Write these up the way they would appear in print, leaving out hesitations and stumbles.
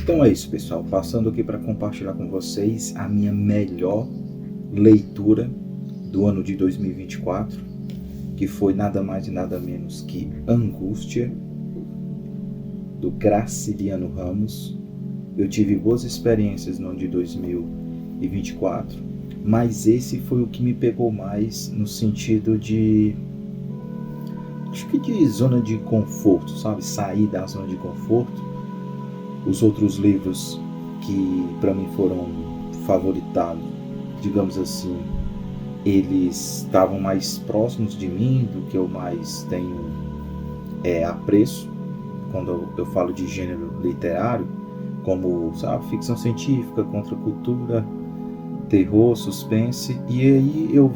Então é isso, pessoal. Passando aqui para compartilhar com vocês a minha melhor leitura do ano de 2024, que foi nada mais e nada menos que Angústia, do Graciliano Ramos. Eu tive boas experiências no ano de 2024, mas esse foi o que me pegou mais no sentido de, acho que de zona de conforto, sabe? Sair da zona de conforto. Os outros livros que para mim foram favoritados, digamos assim, eles estavam mais próximos de mim, do que eu mais tenho apreço quando eu falo de gênero literário, como, sabe, ficção científica, contracultura, terror, suspense. E aí eu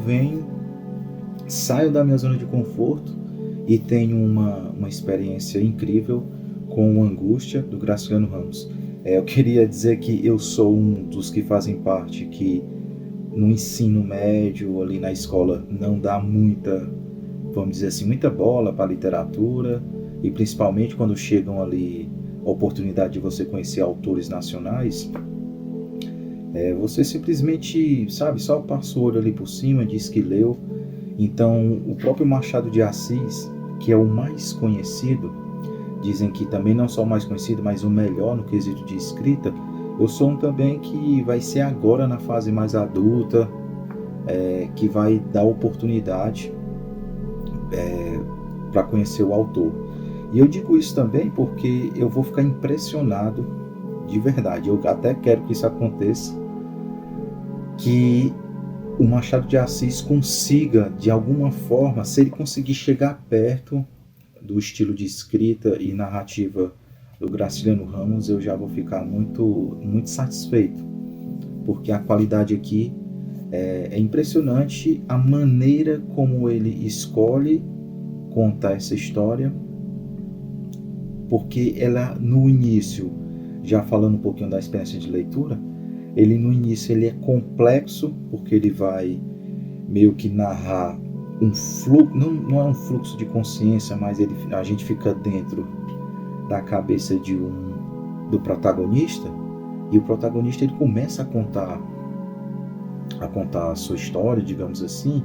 saio da minha zona de conforto e tenho uma experiência incrível com o Angústia, do Graciliano Ramos. Eu queria dizer que eu sou um dos que fazem parte que no ensino médio, ali na escola, não dá muita, vamos dizer assim, muita bola para a literatura, e principalmente quando chegam ali a oportunidade de você conhecer autores nacionais, você simplesmente, sabe, só passa o olho ali por cima, diz que leu. Então, o próprio Machado de Assis, que é o mais conhecido, dizem que também não só o mais conhecido, mas o melhor no quesito de escrita. Eu sou um também que vai ser agora na fase mais adulta, que vai dar oportunidade para conhecer o autor. E eu digo isso também porque eu vou ficar impressionado, de verdade, eu até quero que isso aconteça, que o Machado de Assis consiga, de alguma forma, se ele conseguir chegar perto do estilo de escrita e narrativa do Graciliano Ramos, eu já vou ficar muito, muito satisfeito, porque a qualidade aqui é impressionante, a maneira como ele escolhe contar essa história, porque ela, no início, já falando um pouquinho da experiência de leitura, ele no início ele é complexo, porque ele vai meio que narrar um fluxo, não é um fluxo de consciência, mas a gente fica dentro da cabeça do protagonista, e o protagonista ele começa a contar a sua história, digamos assim.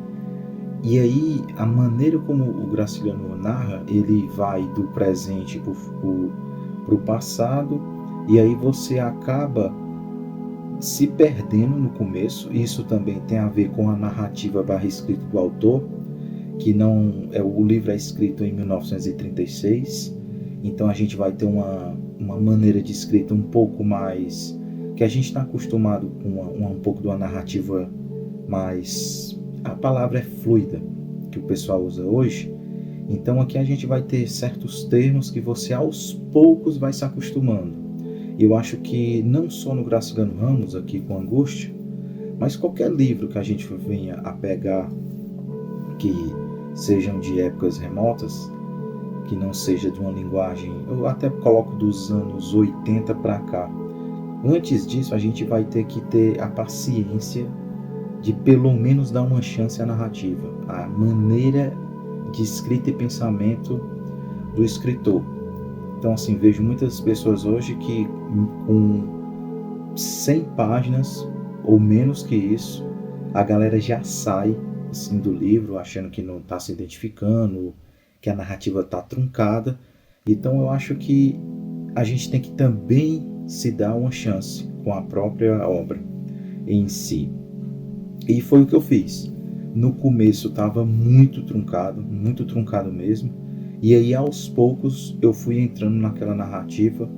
E aí a maneira como o Graciliano narra, ele vai do presente para o passado, e aí você acaba se perdendo no começo. Isso também tem a ver com a narrativa / escrita do autor, que não é, o livro é escrito em 1936, então a gente vai ter uma maneira de escrita um pouco mais, que a gente está acostumado com um pouco de uma narrativa mais, a palavra é fluida, que o pessoal usa hoje. Então aqui a gente vai ter certos termos que você aos poucos vai se acostumando. Eu acho que não só no Graciliano Ramos, aqui com Angústia, mas qualquer livro que a gente venha a pegar, que sejam de épocas remotas, que não seja de uma linguagem, eu até coloco dos anos 80 para cá. Antes disso, a gente vai ter que ter a paciência de pelo menos dar uma chance à narrativa, à maneira de escrita e pensamento do escritor. Então, assim, vejo muitas pessoas hoje que com 100 páginas ou menos que isso, a galera já sai assim, do livro, achando que não está se identificando, que a narrativa está truncada. Então eu acho que a gente tem que também se dar uma chance com a própria obra em si. E foi o que eu fiz. No começo estava muito truncado mesmo. E aí aos poucos eu fui entrando naquela narrativa,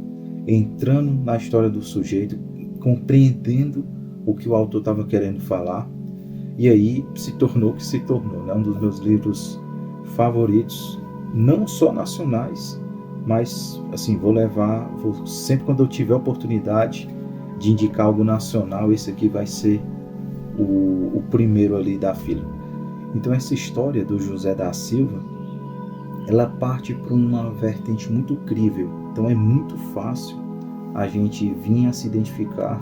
entrando na história do sujeito, compreendendo o que o autor estava querendo falar. E aí se tornou o que se tornou, né? Um dos meus livros favoritos, não só nacionais, mas assim, sempre quando eu tiver a oportunidade de indicar algo nacional, esse aqui vai ser o primeiro ali da fila. Então essa história do José da Silva, ela parte para uma vertente muito crível. Então é muito fácil a gente vir a se identificar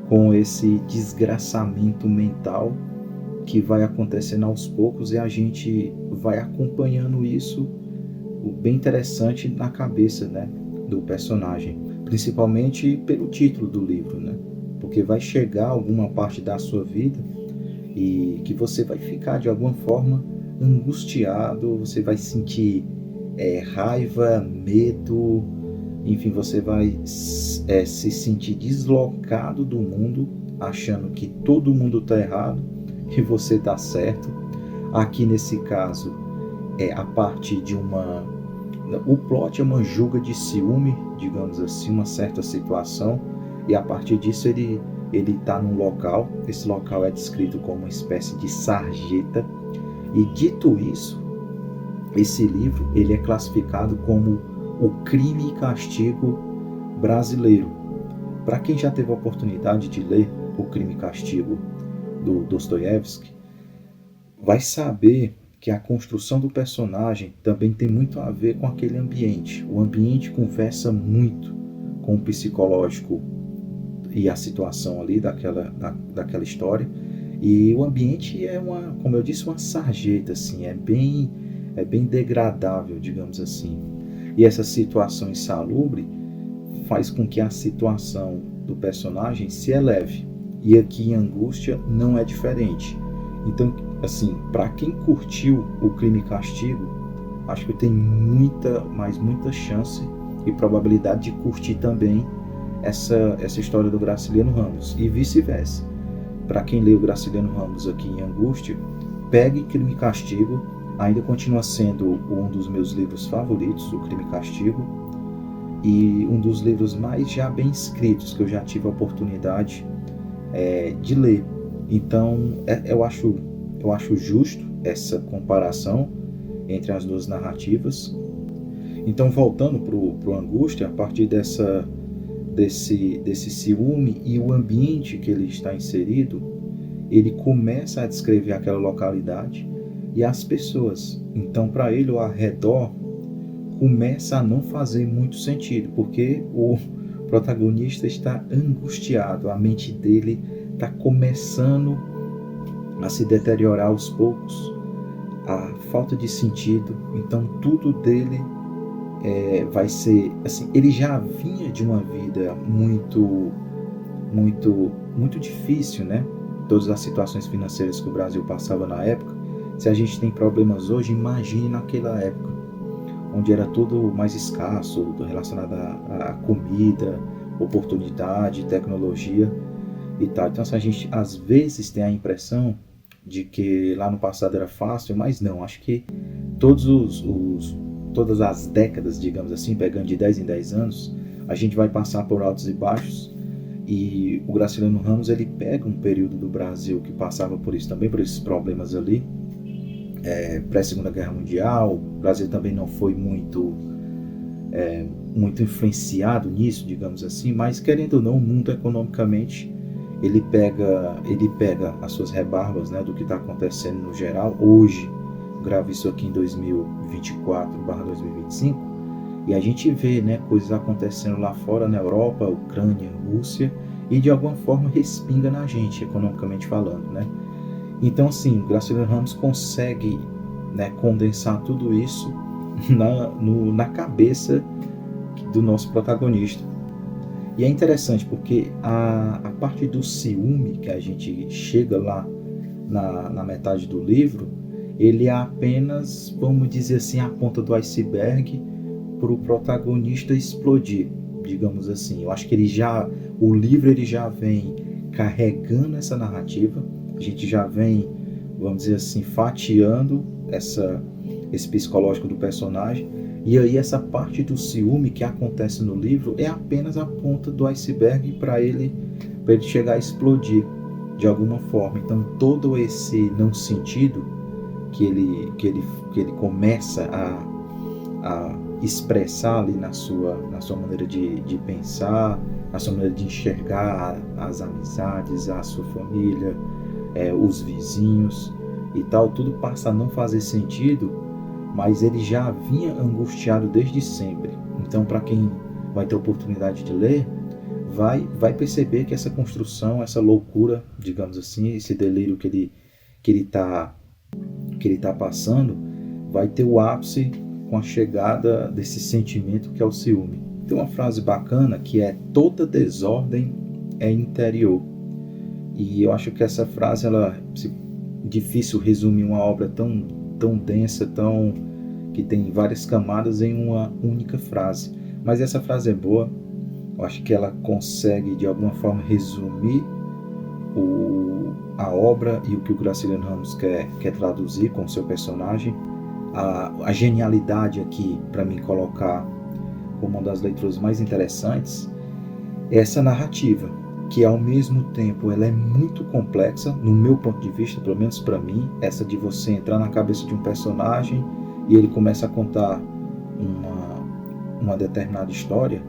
com esse desgraçamento mental que vai acontecendo aos poucos, e a gente vai acompanhando isso, o bem interessante, na cabeça, né, do personagem. principalmente pelo título do livro, né? Porque vai chegar alguma parte da sua vida e que você vai ficar de alguma forma angustiado, você vai sentir raiva, medo, enfim, você vai se sentir deslocado do mundo, achando que todo mundo está errado e você está certo. Aqui nesse caso, a partir de o plot é uma juga de ciúme, digamos assim, uma certa situação, e a partir disso ele está num local. Esse local é descrito como uma espécie de sarjeta, e dito isso, esse livro ele é classificado como o Crime e Castigo brasileiro. Para quem já teve a oportunidade de ler o Crime e Castigo do Dostoiévski, vai saber que a construção do personagem também tem muito a ver com aquele ambiente. O ambiente conversa muito com o psicológico e a situação ali daquela história. E o ambiente é como eu disse, uma sarjeta, assim, é bem degradável, digamos assim. E essa situação insalubre faz com que a situação do personagem se eleve. E aqui em Angústia não é diferente. Então, assim, para quem curtiu o Crime e Castigo, acho que tem muita chance e probabilidade de curtir também essa história do Graciliano Ramos. E vice-versa. Para quem lê o Graciliano Ramos aqui em Angústia, pegue Crime e Castigo, ainda continua sendo um dos meus livros favoritos, o Crime e Castigo, e um dos livros mais já bem escritos que eu já tive a oportunidade de ler. Então, eu acho justo essa comparação entre as duas narrativas. Então, voltando para o Angústia, a partir desse ciúme e o ambiente que ele está inserido, ele começa a descrever aquela localidade e as pessoas. Então, para ele, o arredor começa a não fazer muito sentido, porque o protagonista está angustiado, a mente dele está começando a se deteriorar aos poucos, a falta de sentido. Então tudo dele vai ser assim. Ele já vinha de uma vida muito difícil, né? Todas as situações financeiras que o Brasil passava na época. Se a gente tem problemas hoje, imagine naquela época, onde era tudo mais escasso, relacionado a comida, oportunidade, tecnologia e tal. Então, a gente às vezes tem a impressão de que lá no passado era fácil, mas não. Acho que todas as décadas, digamos assim, pegando de 10 em 10 anos, a gente vai passar por altos e baixos. E o Graciliano Ramos, ele pega um período do Brasil que passava por isso também, por esses problemas ali, pré-Segunda Guerra Mundial. O Brasil também não foi muito influenciado nisso, digamos assim, mas querendo ou não, o mundo economicamente ele pega as suas rebarbas, né, do que está acontecendo no geral. Hoje, gravo isso aqui em 2024/2025, e a gente vê, né, coisas acontecendo lá fora, na Europa, Ucrânia, Rússia, e de alguma forma respinga na gente, economicamente falando, né? Então, assim, o Graciliano Ramos consegue, né, condensar tudo isso na cabeça do nosso protagonista. E é interessante porque a parte do ciúme que a gente chega lá na metade do livro, ele é apenas, vamos dizer assim, a ponta do iceberg para o protagonista explodir, digamos assim. Eu acho que o livro ele já vem carregando essa narrativa, a gente já vem, vamos dizer assim, fatiando esse psicológico do personagem. E aí essa parte do ciúme que acontece no livro é apenas a ponta do iceberg para ele chegar a explodir de alguma forma. Então todo esse não sentido que ele começa a expressar ali na sua maneira de pensar, na sua maneira de enxergar as amizades, a sua família, os vizinhos e tal, tudo passa a não fazer sentido, mas ele já vinha angustiado desde sempre. Então, para quem vai ter oportunidade de ler, vai perceber que essa construção, essa loucura, digamos assim, esse delírio que ele tá passando, vai ter o ápice com a chegada desse sentimento que é o ciúme. Tem uma frase bacana que é: toda desordem é interior. E eu acho que essa frase, difícil resumir uma obra tão densa, que tem várias camadas em uma única frase. Mas essa frase é boa. Eu acho que ela consegue de alguma forma resumir a obra e o que o Graciliano Ramos quer traduzir com o seu personagem. A genialidade aqui, para mim colocar como uma das leituras mais interessantes, é essa narrativa, que ao mesmo tempo ela é muito complexa, no meu ponto de vista, pelo menos para mim, essa de você entrar na cabeça de um personagem e ele começa a contar uma determinada história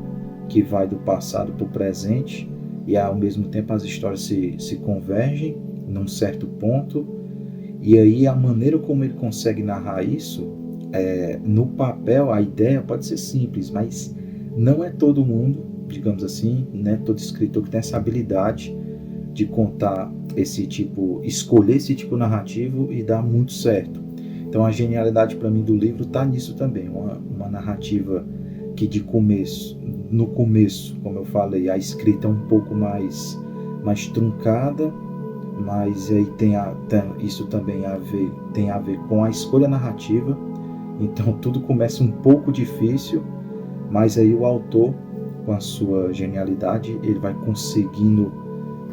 que vai do passado para o presente, e ao mesmo tempo as histórias se convergem num certo ponto, e aí a maneira como ele consegue narrar isso, no papel a ideia pode ser simples, mas não é todo mundo, digamos assim, né, todo escritor que tem essa habilidade de contar escolher esse tipo narrativo e dar muito certo. Então a genialidade para mim do livro está nisso também, uma narrativa que no começo, como eu falei, a escrita é um pouco mais truncada, mas aí isso também tem a ver com a escolha narrativa. Então tudo começa um pouco difícil, mas aí o autor, com a sua genialidade, ele vai conseguindo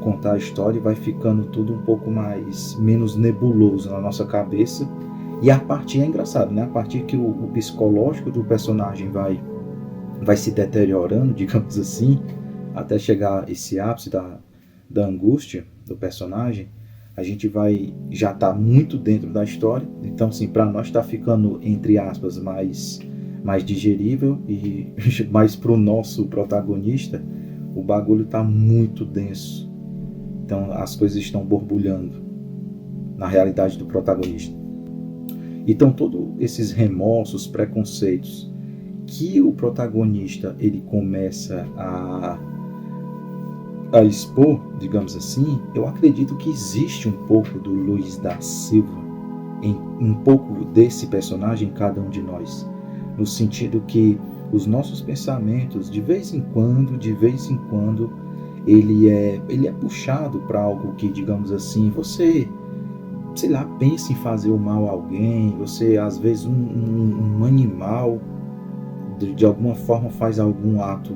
contar a história e vai ficando tudo um pouco menos nebuloso na nossa cabeça. E a partir é engraçado, né? A partir que o psicológico do personagem vai se deteriorando, digamos assim, até chegar a esse ápice da angústia do personagem, a gente já está muito dentro da história. Então, assim, para nós está ficando, entre aspas, mais digerível, e mais para o nosso protagonista o bagulho está muito denso. Então as coisas estão borbulhando na realidade do protagonista. Então todos esses remorsos, preconceitos que o protagonista ele começa a expor, digamos assim, eu acredito que existe um pouco do Luiz da Silva, um pouco desse personagem em cada um de nós, no sentido que os nossos pensamentos, de vez em quando, ele é puxado para algo que, digamos assim, você, sei lá, pensa em fazer o mal a alguém, você, às vezes, um animal, de alguma forma faz algum ato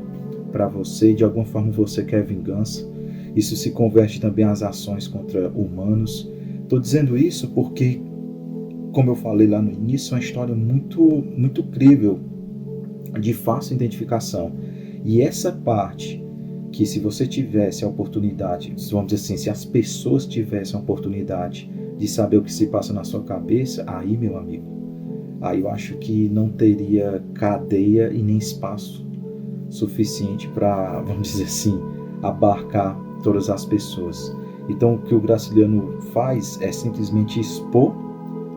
para você, de alguma forma você quer vingança. Isso se converte também às ações contra humanos. Estou dizendo isso porque, como eu falei lá no início, é uma história muito, muito crível, de fácil identificação. E essa parte que, se você tivesse a oportunidade, vamos dizer assim, se as pessoas tivessem a oportunidade de saber o que se passa na sua cabeça, aí, meu amigo, aí eu acho que não teria cadeia e nem espaço suficiente para, vamos dizer assim, abarcar todas as pessoas. Então o que o Graciliano faz é simplesmente expor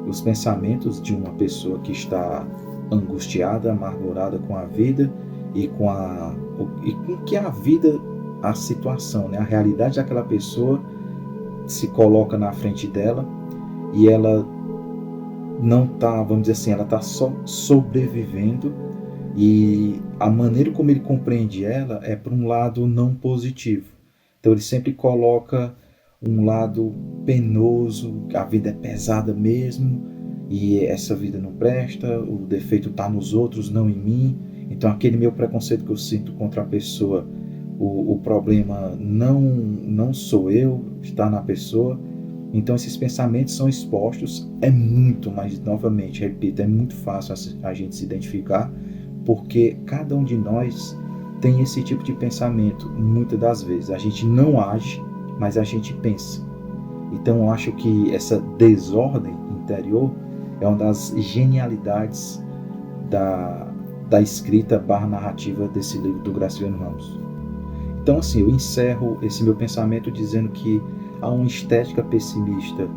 os pensamentos de uma pessoa que está angustiada, amargurada com a vida e com que a vida, a situação, né, a realidade daquela pessoa se coloca na frente dela, e ela não está, vamos dizer assim, ela está só sobrevivendo, e a maneira como ele compreende ela é por um lado não positivo. Então ele sempre coloca um lado penoso, a vida é pesada mesmo, e essa vida não presta, o defeito está nos outros, não em mim. Então aquele meu preconceito que eu sinto contra a pessoa, o problema não sou eu, está na pessoa. Então esses pensamentos são expostos, é muito, mas novamente, repito, é muito fácil a gente se identificar, porque cada um de nós tem esse tipo de pensamento. Muitas das vezes a gente não age, mas a gente pensa. Então eu acho que essa desordem interior é uma das genialidades da escrita narrativa desse livro do Graciliano Ramos. Então, assim, eu encerro esse meu pensamento dizendo que há uma estética pessimista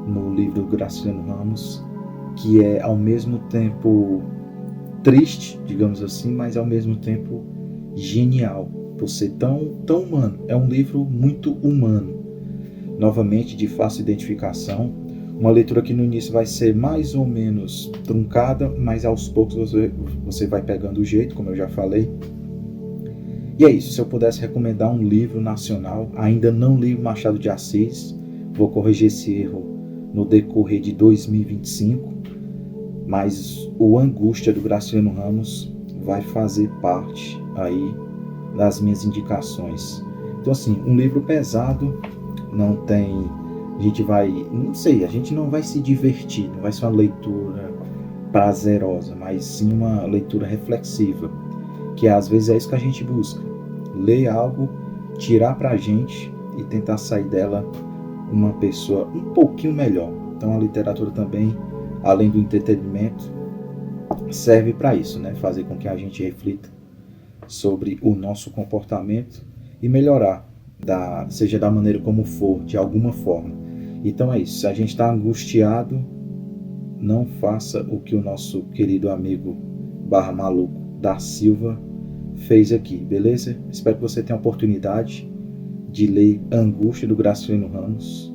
no livro do Graciliano Ramos, que é ao mesmo tempo triste, digamos assim, mas ao mesmo tempo genial, por ser tão humano. É um livro muito humano, novamente de fácil identificação. Uma leitura que no início vai ser mais ou menos truncada, mas aos poucos você vai pegando o jeito, como eu já falei. E é isso, se eu pudesse recomendar um livro nacional, ainda não li o Machado de Assis, vou corrigir esse erro no decorrer de 2025, mas o Angústia do Graciliano Ramos vai fazer parte aí das minhas indicações. Então assim, um livro pesado, não tem, a gente vai, não sei, a gente não vai se divertir, não vai ser uma leitura prazerosa, mas sim uma leitura reflexiva, que às vezes é isso que a gente busca, ler algo, tirar pra gente e tentar sair dela uma pessoa um pouquinho melhor. Então a literatura também, além do entretenimento, serve para isso, né? Fazer com que a gente reflita sobre o nosso comportamento e melhorar, seja da maneira como for, de alguma forma. Então é isso, se a gente está angustiado, não faça o que o nosso querido amigo /maluco da Silva fez aqui, beleza? Espero que você tenha a oportunidade de ler Angústia do Graciliano Ramos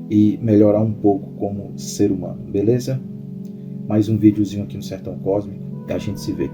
e melhorar um pouco como ser humano, beleza? Mais um videozinho aqui no Sertão Cósmico e a gente se vê.